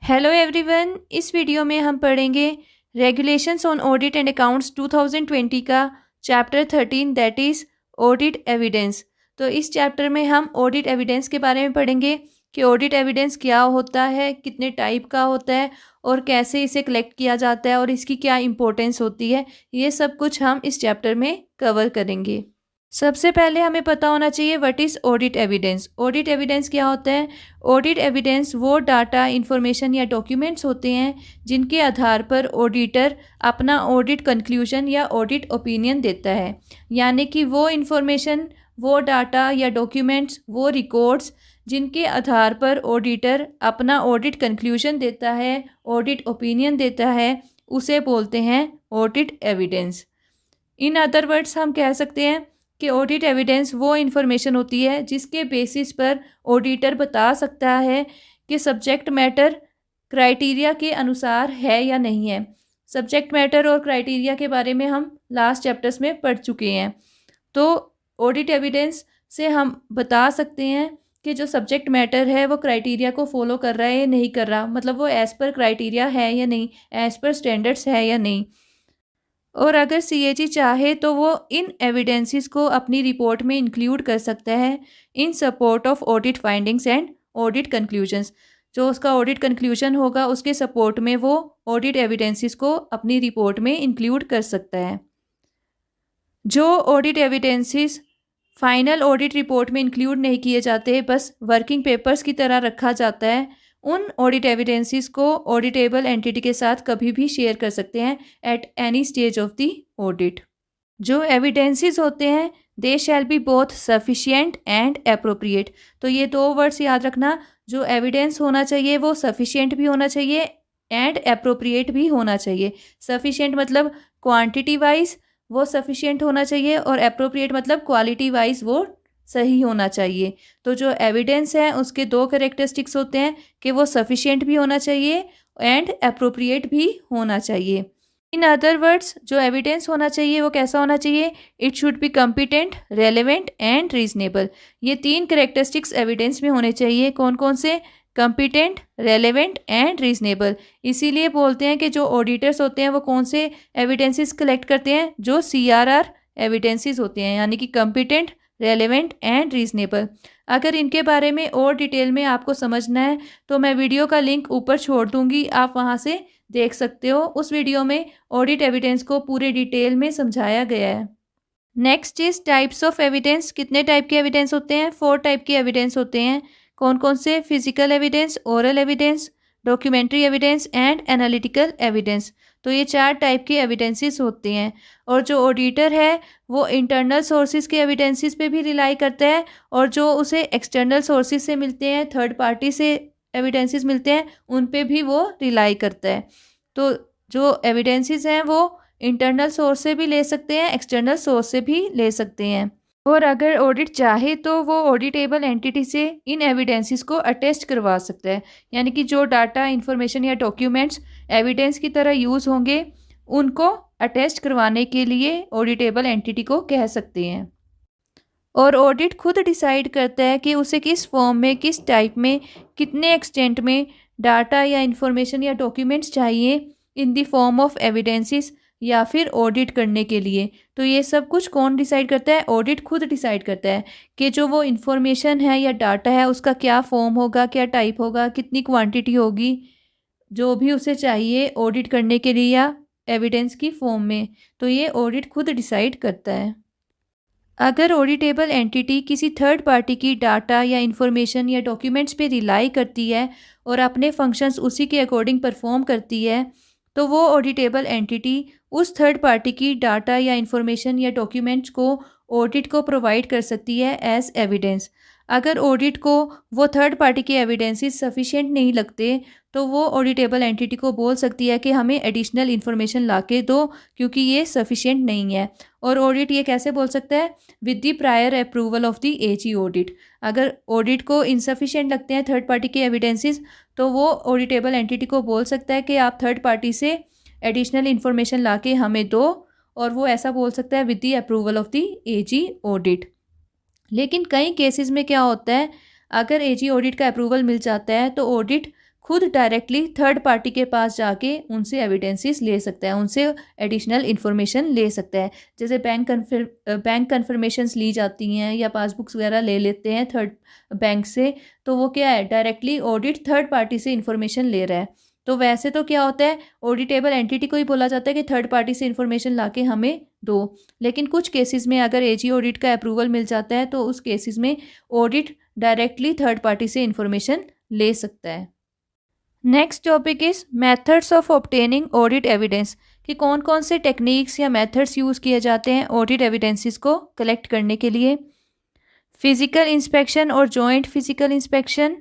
Hello everyone, इस video में हम पढ़ेंगे regulations on audit and accounts 2020 का chapter 13 that is audit evidence. तो इस चैप्टर में हम ऑडिट एविडेंस के बारे में पढ़ेंगे कि ऑडिट एविडेंस क्या होता है, कितने टाइप का होता है और कैसे इसे कलेक्ट किया जाता है और इसकी क्या इम्पोर्टेंस होती है। ये सब कुछ हम इस चैप्टर में कवर करेंगे। सबसे पहले हमें पता होना चाहिए what is audit evidence. Audit evidence क्या होता है? ऑडिट एविडेंस वो डाटा, इंफॉर्मेशन या डॉक्यूमेंट्स होते हैं जिनके आधार पर ऑडिटर अपना ऑडिट कंक्लूजन या ऑडिट ओपिनियन देता है। यानी कि वो इंफॉर्मेशन, वो डाटा या डॉक्यूमेंट्स, वो रिकॉर्ड्स जिनके आधार पर ऑडिटर अपना ऑडिट कंक्लूजन देता है, ऑडिट ओपिनियन देता है, उसे बोलते हैं audit evidence. In other words हम कह सकते हैं कि ऑडिट एविडेंस वो इन्फॉर्मेशन होती है जिसके बेसिस पर ऑडिटर बता सकता है कि सब्जेक्ट मैटर क्राइटेरिया के अनुसार है या नहीं है। सब्जेक्ट मैटर और क्राइटेरिया के बारे में हम लास्ट चैप्टर्स में पढ़ चुके हैं। तो ऑडिट एविडेंस से हम बता सकते हैं कि जो सब्जेक्ट मैटर है वो क्राइटेरिया को फॉलो कर रहा है या नहीं कर रहा, मतलब वो एज़ पर क्राइटेरिया है या नहीं, एज़ पर स्टैंडर्ड्स है या नहीं। और अगर सीएजी चाहे तो वो इन एविडेंसेस को अपनी रिपोर्ट में इंक्लूड कर सकता है इन support of audit findings and audit conclusions. जो उसका ऑडिट कंक्लूजन होगा उसके सपोर्ट में वो ऑडिट एविडेंसेस को अपनी रिपोर्ट में इंक्लूड कर सकता है। जो audit evidences final audit report में इंक्लूड नहीं किए जाते, बस वर्किंग पेपर्स की तरह रखा जाता है, उन ऑडिट एविडेंसेस को ऑडिटेबल एंटिटी के साथ कभी भी शेयर कर सकते हैं at any stage of the audit. जो एविडेंसेस होते हैं they shall be both sufficient and appropriate. तो ये दो वर्ड्स याद रखना, जो एविडेंस होना चाहिए वो सफिशिएंट भी होना चाहिए एंड अप्रोप्रिएट भी होना चाहिए। सफिशिएंट मतलब क्वांटिटी वाइज वो सफिशिएंट होना चाहिए और अप्रोप्रिएट मतलब क्वालिटी वाइज वो सही होना चाहिए। तो जो एविडेंस है उसके दो कैरेक्टरिस्टिक्स होते हैं कि वो सफिशिएंट भी होना चाहिए एंड अप्रोप्रिएट भी होना चाहिए। इन अदर वर्ड्स जो एविडेंस होना चाहिए वो कैसा होना चाहिए? It should be competent, relevant and reasonable. ये तीन कैरेक्टरिस्टिक्स एविडेंस में होने चाहिए। कौन कौन से? Competent, relevant and reasonable. इसीलिए बोलते हैं कि जो ऑडिटर्स होते हैं वो कौन से एविडेंसेस कलेक्ट करते हैं? जो CRR एविडेंसेस होते हैं, यानी कि कम्पिटेंट, रेलेवेंट एंड रीजनेबल। अगर इनके बारे में और डिटेल में आपको समझना है तो मैं वीडियो का लिंक ऊपर छोड़ दूंगी, आप वहाँ से देख सकते हो। उस वीडियो में ऑडिट एविडेंस को पूरे डिटेल में समझाया गया है। Next is types of evidence. कितने टाइप के एविडेंस होते हैं? 4 टाइप के एविडेंस होते हैं। कौन कौन से? Physical evidence, oral evidence, documentary evidence and analytical evidence. तो ये 4 टाइप के एविडेंसेस होते हैं। और जो ऑडिटर है वो इंटरनल सोर्सेज के एविडेंसेस पे भी रिलाई करता है और जो उसे एक्सटर्नल सोर्सेज से मिलते हैं, थर्ड पार्टी से एविडेंसेस मिलते हैं, उन पे भी वो रिलाई करता है। तो जो एविडेंसेस हैं वो इंटरनल सोर्स से भी ले सकते हैं, एक्सटर्नल सोर्स से भी ले सकते हैं। और अगर ऑडिट चाहे तो वो ऑडिटेबल एंटिटी से इन एविडेंसेस को अटेस्ट करवा सकता है। यानी कि जो डाटा, इंफॉर्मेशन या डॉक्यूमेंट्स एविडेंस की तरह यूज़ होंगे उनको अटेस्ट करवाने के लिए ऑडिटेबल एंटिटी को कह सकते हैं। और ऑडिट खुद डिसाइड करता है कि उसे किस फॉर्म में, किस टाइप में, कितने एक्सटेंट में डाटा या इंफॉर्मेशन या डॉक्यूमेंट्स चाहिए in the form of evidences या फिर ऑडिट करने के लिए। तो ये सब कुछ कौन डिसाइड करता है? ऑडिट खुद डिसाइड करता है कि जो वो इंफॉर्मेशन है या डाटा है उसका क्या फॉर्म होगा, क्या टाइप होगा, कितनी क्वांटिटी होगी, जो भी उसे चाहिए ऑडिट करने के लिए या एविडेंस की फॉर्म में। तो ये ऑडिट खुद डिसाइड करता है। अगर ऑडिटेबल एंटिटी किसी थर्ड पार्टी की डाटा या इंफॉर्मेशन या डॉक्यूमेंट्स पे रिलाई करती है और अपने फंक्शंस उसी के अकॉर्डिंग परफॉर्म करती है, तो वो ऑडिटेबल एंटिटी उस थर्ड पार्टी की डाटा या इंफॉर्मेशन या डॉक्यूमेंट्स को ऑडिट को प्रोवाइड कर सकती है एज एविडेंस। अगर ऑडिट को वो थर्ड पार्टी के एविडेंसेस सफिशिएंट नहीं लगते तो वो ऑडिटेबल एंटिटी को बोल सकती है कि हमें एडिशनल इन्फॉर्मेशन ला के दो क्योंकि ये सफिशिएंट नहीं है। और ऑडिट ये कैसे बोल सकता है? With the prior approval of the AG audit. अगर ऑडिट को इनसफिशिएंट लगते हैं थर्ड पार्टी के एविडेंसेस तो वो ऑडिटेबल एंटिटी को बोल सकता है कि आप थर्ड पार्टी से एडिशनल इन्फॉर्मेशन ला के हमें दो, और वो ऐसा बोल सकता है with the approval of the AG audit. लेकिन कई केसेस में क्या होता है, अगर AG ऑडिट का अप्रूवल मिल जाता है तो ऑडिट खुद डायरेक्टली थर्ड पार्टी के पास जाके उनसे एविडेंसेस ले सकता है, उनसे एडिशनल इन्फॉर्मेशन ले सकता है। जैसे बैंक कन्फर्मेशंस ली जाती हैं या पासबुक्स वगैरह ले लेते हैं थर्ड बैंक से, तो वो क्या है, डायरेक्टली ऑडिट थर्ड पार्टी से इन्फॉर्मेशन ले रहा है। तो वैसे तो क्या होता है, ऑडिटेबल एंटिटी को ही बोला जाता है कि थर्ड पार्टी से इन्फॉर्मेशन ला के हमें दो। लेकिन कुछ केसेस में अगर एजी ऑडिट का अप्रूवल मिल जाता है तो उस केसेस में ऑडिट डायरेक्टली थर्ड पार्टी से इन्फॉर्मेशन ले सकता है। Next topic is methods of obtaining audit evidence, कि कौन कौन से टेक्निक्स या मेथड्स यूज़ किए जाते हैं ऑडिट एविडेंसेस को कलेक्ट करने के लिए। फिजिकल इंस्पेक्शन और joint physical inspection,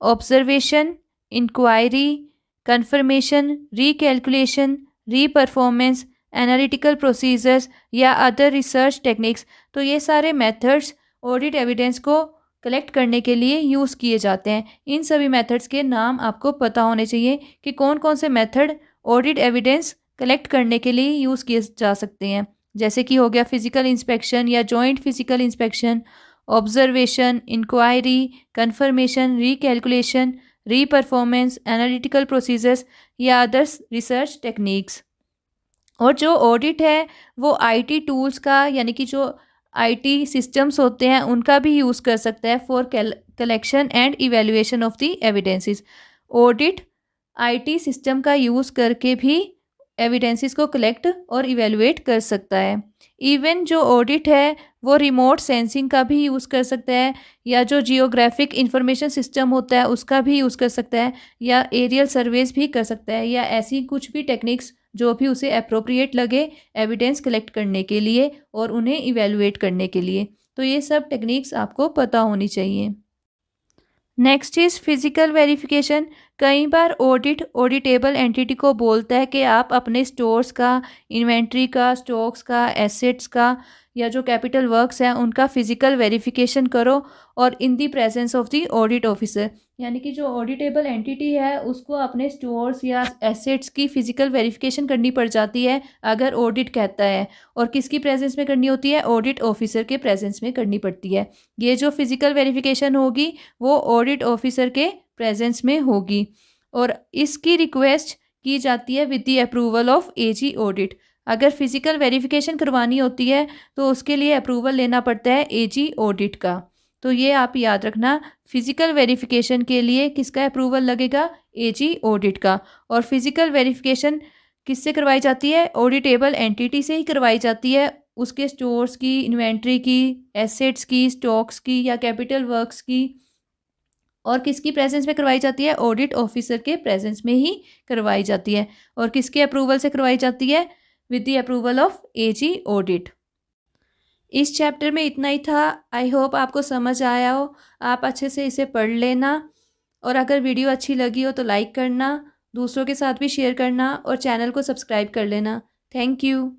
observation, inquiry, confirmation, recalculation, reperformance, analytical procedures या अदर रिसर्च टेक्निक्स। तो ये सारे मेथड्स ऑडिट एविडेंस को कलेक्ट करने के लिए यूज़ किए जाते हैं। इन सभी मेथड्स के नाम आपको पता होने चाहिए कि कौन कौन से मेथड ऑडिट एविडेंस कलेक्ट करने के लिए यूज़ किए जा सकते हैं। जैसे कि हो गया फिजिकल इंस्पेक्शन या joint physical inspection, observation, inquiry, confirmation, recalculation, reperformance, analytical procedures या अदर्स रिसर्च टेक्निक्स। और जो ऑडिट है वो आईटी टूल्स का, यानी कि जो आईटी सिस्टम्स होते हैं उनका भी यूज़ कर सकता है for collection and evaluation of the evidences. Audit IT system का यूज़ करके भी एविडेंसेस को कलेक्ट और इवैल्यूएट कर सकता है। इवन जो ऑडिट है वो रिमोट सेंसिंग का भी यूज़ कर सकता है, या जो जियोग्राफिक इंफॉर्मेशन सिस्टम होता है उसका भी यूज़ कर सकता है, या एरियल सर्वेस भी कर सकता है, या ऐसी कुछ भी टेक्निक्स जो भी उसे अप्रोप्रिएट लगे एविडेंस कलेक्ट करने के लिए और उन्हें इवैल्यूएट करने के लिए। तो ये सब टेक्निक्स आपको पता होनी चाहिए। Next is physical verification. कई बार ऑडिट ऑडिटेबल एंटिटी को बोलता है कि आप अपने स्टोर्स का, इन्वेंट्री का, स्टॉक्स का, एसेट्स का या जो कैपिटल वर्क्स हैं उनका फिजिकल वेरिफिकेशन करो और in the presence of the audit officer. यानी कि जो ऑडिटेबल एंटिटी है उसको अपने स्टोर्स या एसेट्स की फिजिकल वेरिफिकेशन करनी पड़ जाती है अगर ऑडिट कहता है। और किसकी प्रेजेंस में करनी होती है, ऑडिट ऑफिसर के प्रेजेंस में करनी पड़ती है। ये जो फिजिकल वेरिफिकेशन होगी वो ऑडिट ऑफिसर के प्रेजेंस में होगी और इसकी रिक्वेस्ट की जाती है with the approval of AG audit. अगर फिजिकल वेरिफिकेशन करवानी होती है तो उसके लिए अप्रूवल लेना पड़ता है एजी ऑडिट का। तो ये आप याद रखना, फिजिकल वेरिफिकेशन के लिए किसका अप्रूवल लगेगा, एजी ऑडिट का। और फिजिकल वेरिफिकेशन किससे करवाई जाती है, ऑडिटेबल एंटिटी से ही करवाई जाती है, उसके स्टोर्स की, इन्वेंट्री की, एसेट्स की, स्टॉक्स की या कैपिटल वर्क्स की। और किसकी प्रेजेंस में करवाई जाती है, ऑडिट ऑफिसर के प्रेजेंस में ही करवाई जाती है। और किसके अप्रूवल से करवाई जाती है, with the approval of AG audit. इस चैप्टर में इतना ही था। आई होप आपको समझ आया हो, आप अच्छे से इसे पढ़ लेना। और अगर वीडियो अच्छी लगी हो तो लाइक करना, दूसरों के साथ भी शेयर करना और चैनल को सब्सक्राइब कर लेना। Thank you.